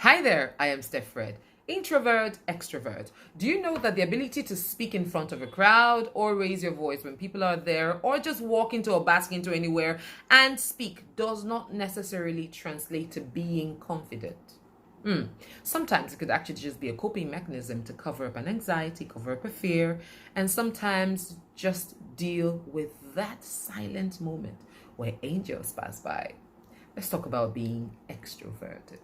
Hi there, I am StephREDD. Introvert, extrovert. Do you know that the ability to speak in front of a crowd or raise your voice when people are there or just walk into or bask into anywhere and speak does not necessarily translate to being confident? Sometimes it could actually just be a coping mechanism to cover up an anxiety, cover up a fear, and sometimes just deal with that silent moment where angels pass by. Let's talk about being extroverted.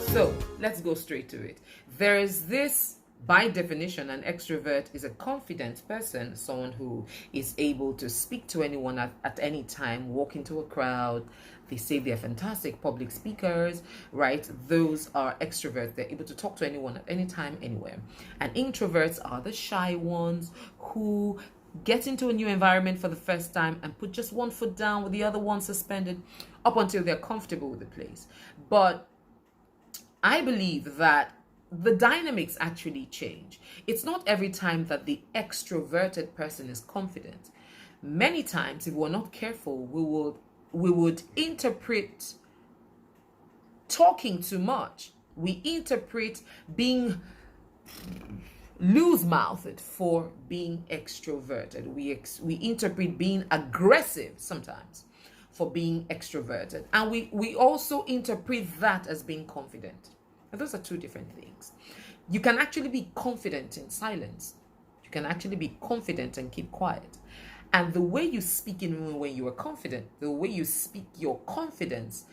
So let's go straight to it. There is this, by definition, an extrovert is a confident person, someone who is able to speak to anyone at any time, walk into a crowd. They say they're fantastic public speakers, right? Those are extroverts. They're able to talk to anyone at any time, anywhere. And introverts are the shy ones who get into a new environment for the first time and put just one foot down with the other one suspended up until they're comfortable with the place. But I believe that the dynamics actually change. It's not every time that the extroverted person is confident. Many times, if we're not careful, we would interpret talking too much. We interpret being loose-mouthed for being extroverted. We interpret being aggressive sometimes for being extroverted. And we also interpret that as being confident. And those are two different things. You can actually be confident in silence. You can actually be confident and keep quiet. And the way you speak in when you are confident, the way you speak your confidence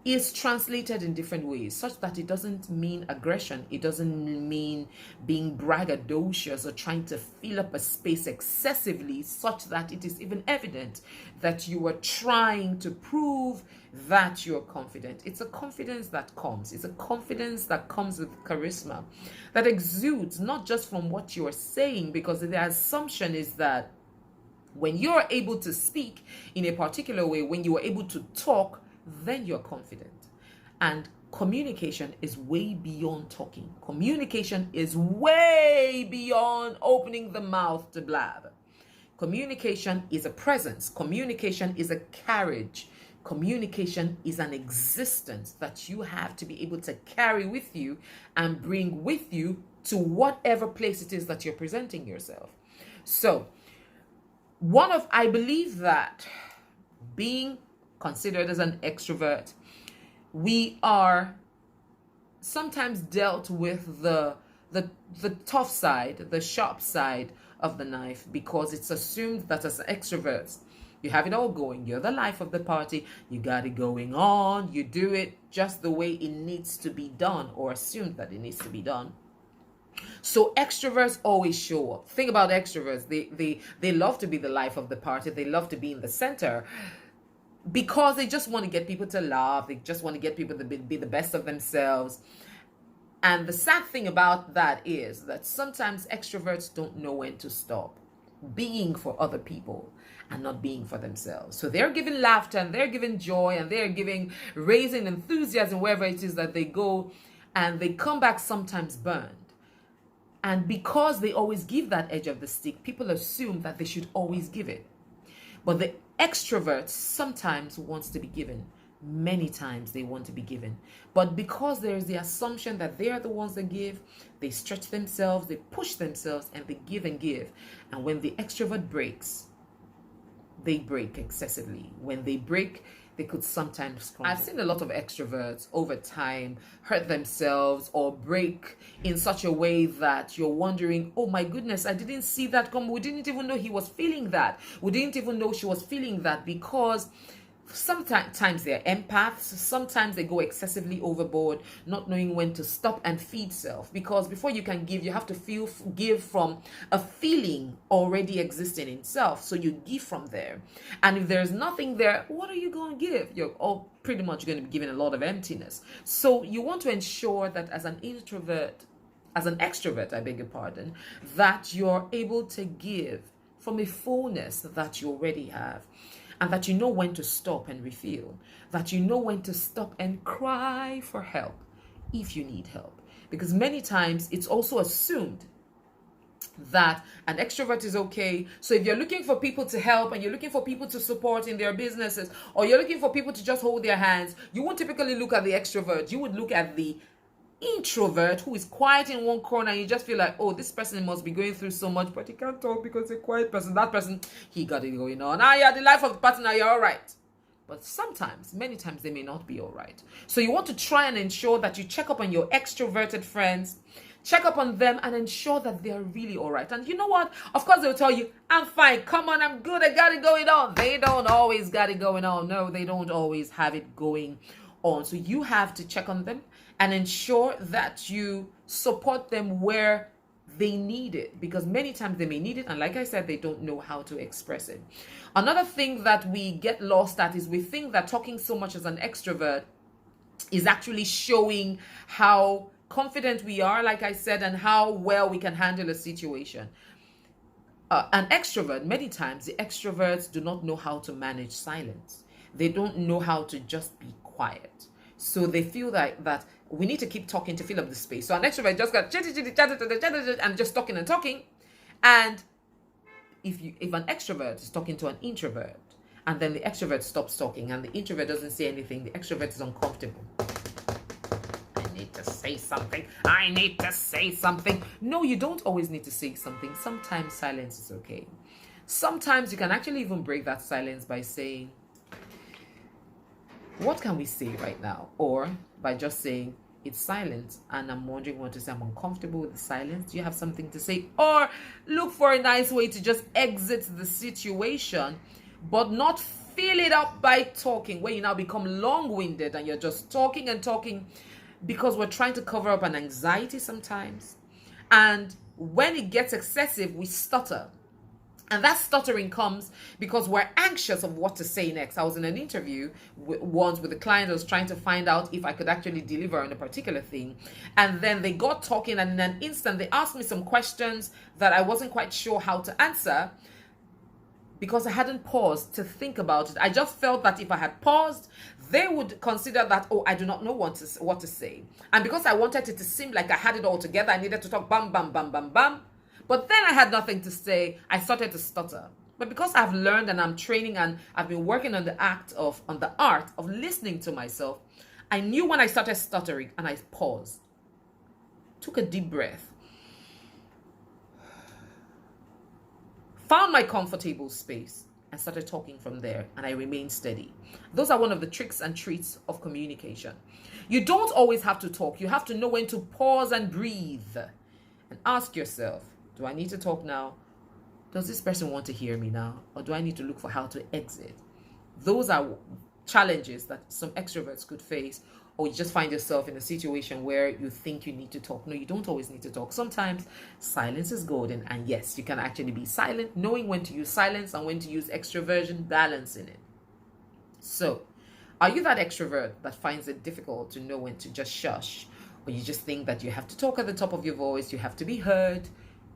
is translated in different ways, such that it doesn't mean aggression. It doesn't mean being braggadocious or trying to fill up a space excessively, such that it is even evident that you are trying to prove that you're confident. It's a confidence that comes. It's a confidence that comes with charisma, that exudes not just from what you are saying, because the assumption is that when you're able to speak in a particular way, when you are able to talk, then you're confident. And communication is way beyond talking. Communication is way beyond opening the mouth to blab. Communication is a presence. Communication is a carriage. Communication is an existence that you have to be able to carry with you and bring with you to whatever place it is that you're presenting yourself. So, I believe that being considered as an extrovert, we are sometimes dealt with the tough side, the sharp side of the knife, because it's assumed that as extroverts, you have it all going. You're the life of the party. You got it going on. You do it just the way it needs to be done, or assumed that it needs to be done. So extroverts always show up. Think about extroverts. They love to be the life of the party. They love to be in the center, because they just want to get people to laugh. They just want to get people to be the best of themselves. And the sad thing about that is that sometimes extroverts don't know when to stop being for other people and not being for themselves. So they're giving laughter and they're giving joy and they're giving raising enthusiasm wherever it is that they go, and they come back sometimes burned. And because they always give that edge of the stick, people assume that they should always give it. But the extroverts sometimes wants to be given. Many times they want to be given. But because there is the assumption that they are the ones that give, they stretch themselves, they push themselves, and they give and give. And when the extrovert breaks, they break excessively. When they break, they could sometimes crumble. I've seen a lot of extroverts over time hurt themselves or break in such a way that you're wondering, oh my goodness, I didn't see that come. We didn't even know he was feeling that. We didn't even know she was feeling that, because sometimes they're empaths. Sometimes they go excessively overboard, not knowing when to stop and feed self. Because before you can give, you have to give from a feeling already existing in self. So you give from there. And if there's nothing there, what are you going to give? You're all pretty much going to be giving a lot of emptiness. So you want to ensure that as an extrovert, I beg your pardon, that you're able to give from a fullness that you already have. and that you know when to stop and refill, that you know when to stop and cry for help if you need help. Because many times it's also assumed that an extrovert is okay. So if you're looking for people to help and you're looking for people to support in their businesses, or you're looking for people to just hold their hands, you won't typically look at the extrovert. You would look at the introvert who is quiet in one corner, and you just feel like, oh, this person must be going through so much, but he can't talk because he's a quiet person. That person, he got it going on. You're the life of the party, now you're all right. But sometimes, many times, they may not be all right. So you want to try and ensure that you check up on your extroverted friends, check up on them, and ensure that they're really all right. And you know what? Of course, they'll tell you, I'm fine. Come on, I'm good. I got it going on. They don't always got it going on. No, they don't always have it going on. So you have to check on them and ensure that you support them where they need it, because many times they may need it, and like I said, they don't know how to express it. Another thing that we get lost at is we think that talking so much as an extrovert is actually showing how confident we are, like I said, and how well we can handle a situation. An extrovert, many times the extroverts do not know how to manage silence. They don't know how to just be quiet. So they feel that we need to keep talking to fill up the space. So an extrovert just got and just talking and talking. And if an extrovert is talking to an introvert, and then the extrovert stops talking and the introvert doesn't say anything, the extrovert is uncomfortable. I need to say something. I need to say something. No, you don't always need to say something. Sometimes silence is okay. Sometimes you can actually even break that silence by saying, what can we say right now? Or by just saying, it's silent and I'm wondering what to say. I'm uncomfortable with the silence. Do you have something to say? Or look for a nice way to just exit the situation, but not fill it up by talking, where you now become long-winded and you're just talking and talking, because we're trying to cover up an anxiety sometimes. And when it gets excessive, we stutter. And that stuttering comes because we're anxious of what to say next. I was in an interview once with a client. I was trying to find out if I could actually deliver on a particular thing. And then they got talking, and in an instant, they asked me some questions that I wasn't quite sure how to answer because I hadn't paused to think about it. I just felt that if I had paused, they would consider that, oh, I do not know what to say. And because I wanted it to seem like I had it all together, I needed to talk bam, bam, bam, bam, bam. But then I had nothing to say. I started to stutter. But because I've learned and I'm training and I've been working on the art of listening to myself, I knew when I started stuttering, and I paused, took a deep breath, found my comfortable space, and started talking from there, and I remained steady. Those are one of the tricks and treats of communication. You don't always have to talk. You have to know when to pause and breathe and ask yourself, do I need to talk now? Does this person want to hear me now? Or do I need to look for how to exit? Those are challenges that some extroverts could face. Or you just find yourself in a situation where you think you need to talk. No, you don't always need to talk. Sometimes silence is golden. And yes, you can actually be silent, knowing when to use silence and when to use extroversion, balancing it. So, are you that extrovert that finds it difficult to know when to just shush? Or you just think that you have to talk at the top of your voice, you have to be heard?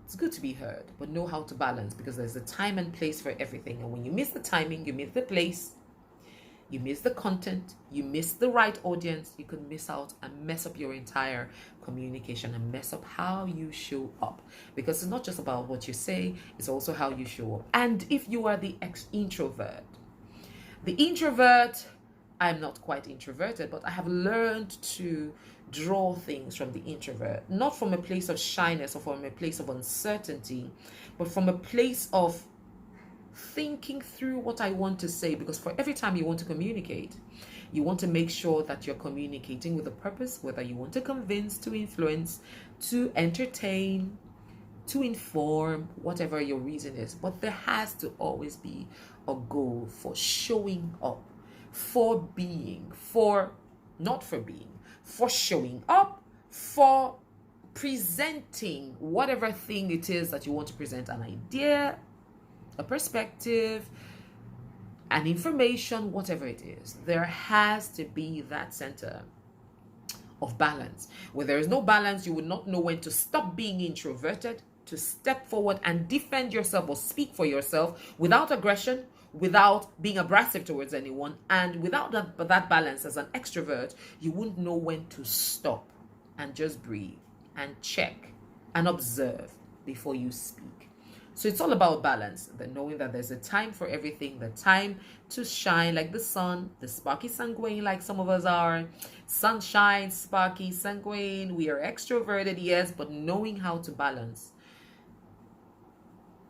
It's good to be heard, but know how to balance, because there's a time and place for everything. And when you miss the timing, you miss the place, you miss the content, you miss the right audience, you could miss out and mess up your entire communication and mess up how you show up. Because it's not just about what you say, it's also how you show up. And if you are the introvert, I'm not quite introverted, but I have learned to draw things from the introvert, not from a place of shyness or from a place of uncertainty, but from a place of thinking through what I want to say. Because for every time you want to communicate, you want to make sure that you're communicating with a purpose, whether you want to convince, to influence, to entertain, to inform, whatever your reason is. But there has to always be a goal for showing up, for being, for showing up, for presenting whatever thing it is that you want to present, an idea, a perspective, an information, whatever it is. There has to be that center of balance. Where there is no balance, you would not know when to stop being introverted, to step forward and defend yourself or speak for yourself without aggression, without being abrasive towards anyone. And without that balance as an extrovert, you wouldn't know when to stop and just breathe and check and observe before you speak. So it's all about balance, the knowing that there's a time for everything, the time to shine like the sun, the sparky sanguine like some of us are. Sunshine, sparky, sanguine. We are extroverted, yes, but knowing how to balance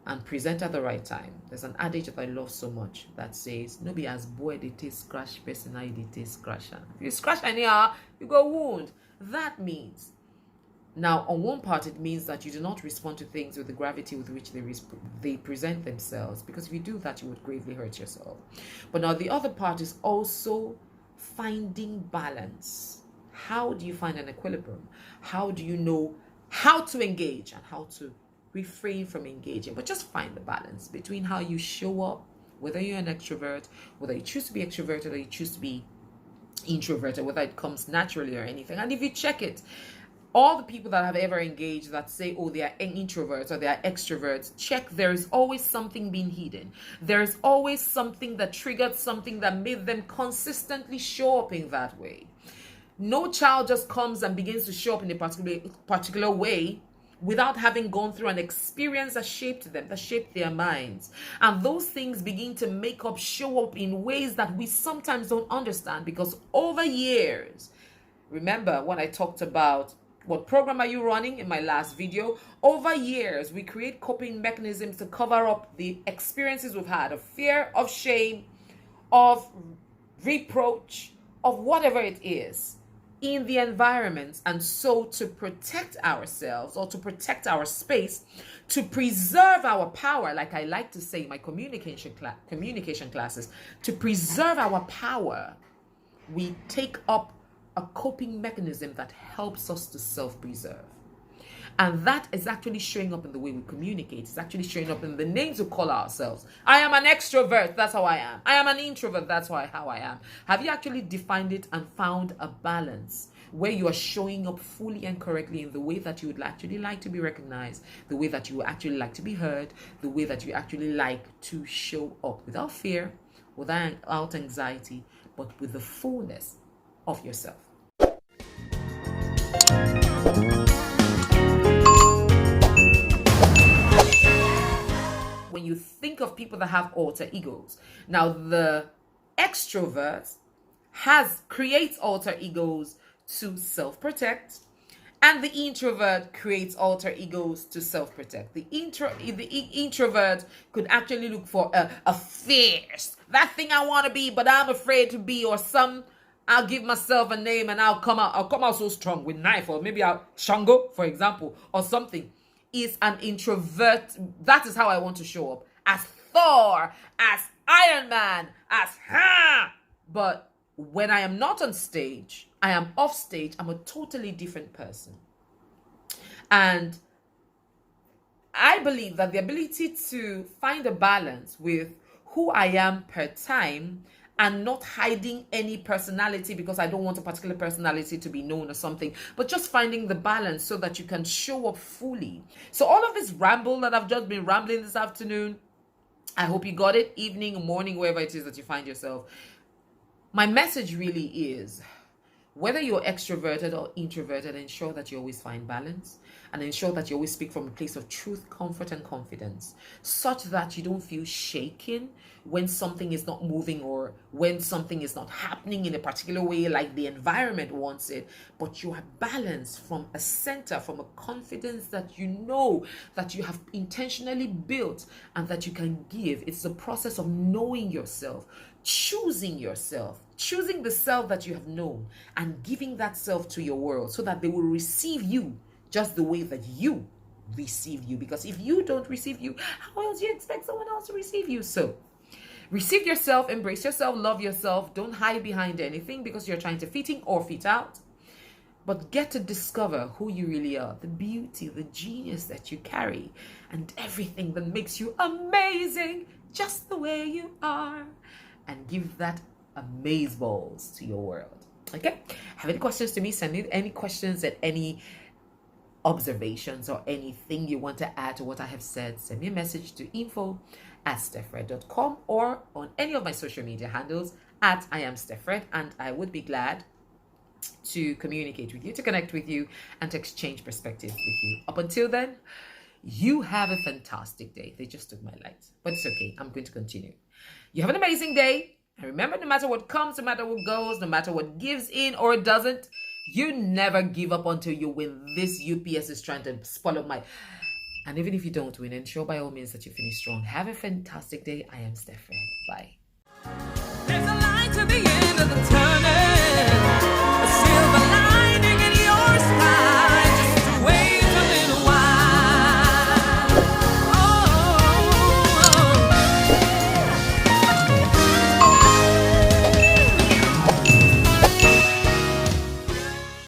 and present at the right time. There's an adage that I love so much that says, no be as boy they taste scratch person, I they taste scratch. If you scratch anyhow, you go wound. That means, now on one part, it means that you do not respond to things with the gravity with which they present themselves, because if you do that, you would gravely hurt yourself. But now the other part is also finding balance. How do you find an equilibrium? How do you know how to engage and how to refrain from engaging? But just find the balance between how you show up, whether you're an extrovert, whether you choose to be extroverted or you choose to be introverted, whether it comes naturally or anything. And if you check it, all the people that have ever engaged that say, oh, they are introverts or they are extroverts, check, there is always something being hidden. There is always something that triggered something that made them consistently show up in that way. No child just comes and begins to show up in a particular way without having gone through an experience that shaped them, that shaped their minds. And those things begin to show up in ways that we sometimes don't understand, because over years, remember when I talked about what program are you running in my last video? Over years, we create coping mechanisms to cover up the experiences we've had of fear, of shame, of reproach, of whatever it is in the environment. And so to protect ourselves or to protect our space, to preserve our power, like I like to say in my communication classes, to preserve our power, we take up a coping mechanism that helps us to self-preserve. And that is actually showing up in the way we communicate. It's actually showing up in the names we call ourselves. I am an extrovert, that's how I am. I am an introvert, that's how I am. Have you actually defined it and found a balance where you are showing up fully and correctly in the way that you would actually like to be recognized, the way that you would actually like to be heard, the way that you actually like to show up without fear, without anxiety, but with the fullness of yourself? When you think of people that have alter egos, now the extrovert creates alter egos to self-protect, and the introvert creates alter egos to self-protect. The introvert could actually look for a fierce, that thing I want to be but I'm afraid to be, or I'll give myself a name and I'll come out so strong with knife, or maybe Shango, for example, or something. Is an introvert. That is how I want to show up, as Thor, as Iron Man, as But when I am not on stage, I am off stage, I'm a totally different person. And I believe that the ability to find a balance with who I am per time and not hiding any personality because I don't want a particular personality to be known or something, but just finding the balance so that you can show up fully. So all of this ramble that I've just been rambling this afternoon, I hope you got it, evening, morning, wherever it is that you find yourself. My message really is, whether you're extroverted or introverted, ensure that you always find balance and ensure that you always speak from a place of truth, comfort, and confidence, such that you don't feel shaken when something is not moving or when something is not happening in a particular way like the environment wants it, but you are balanced from a center, from a confidence that you know that you have intentionally built and that you can give. It's the process of knowing yourself, choosing yourself, choosing the self that you have known and giving that self to your world so that they will receive you just the way that you receive you. Because if you don't receive you, how else do you expect someone else to receive you? So receive yourself, embrace yourself, love yourself. Don't hide behind anything because you're trying to fit in or fit out. But get to discover who you really are, the beauty, the genius that you carry, and everything that makes you amazing just the way you are. And give that amazeballs to your world. Okay? Have any questions to me? Send me any questions and any observations or anything you want to add to what I have said. Send me a message to info at StephREDD.com or on any of my social media handles at I am StephREDD, and I would be glad to communicate with you, to connect with you, and to exchange perspectives with you. Up until then, you have a fantastic day. They just took my lights, but it's okay. I'm going to continue. You have an amazing day. And remember, no matter what comes, no matter what goes, no matter what gives in or doesn't, you never give up until you win. This UPS is trying to swallow my... And even if you don't win, ensure by all means that you finish strong. Have a fantastic day. I am StephREDD. Bye. There's a light to the end of the tunnel. A silver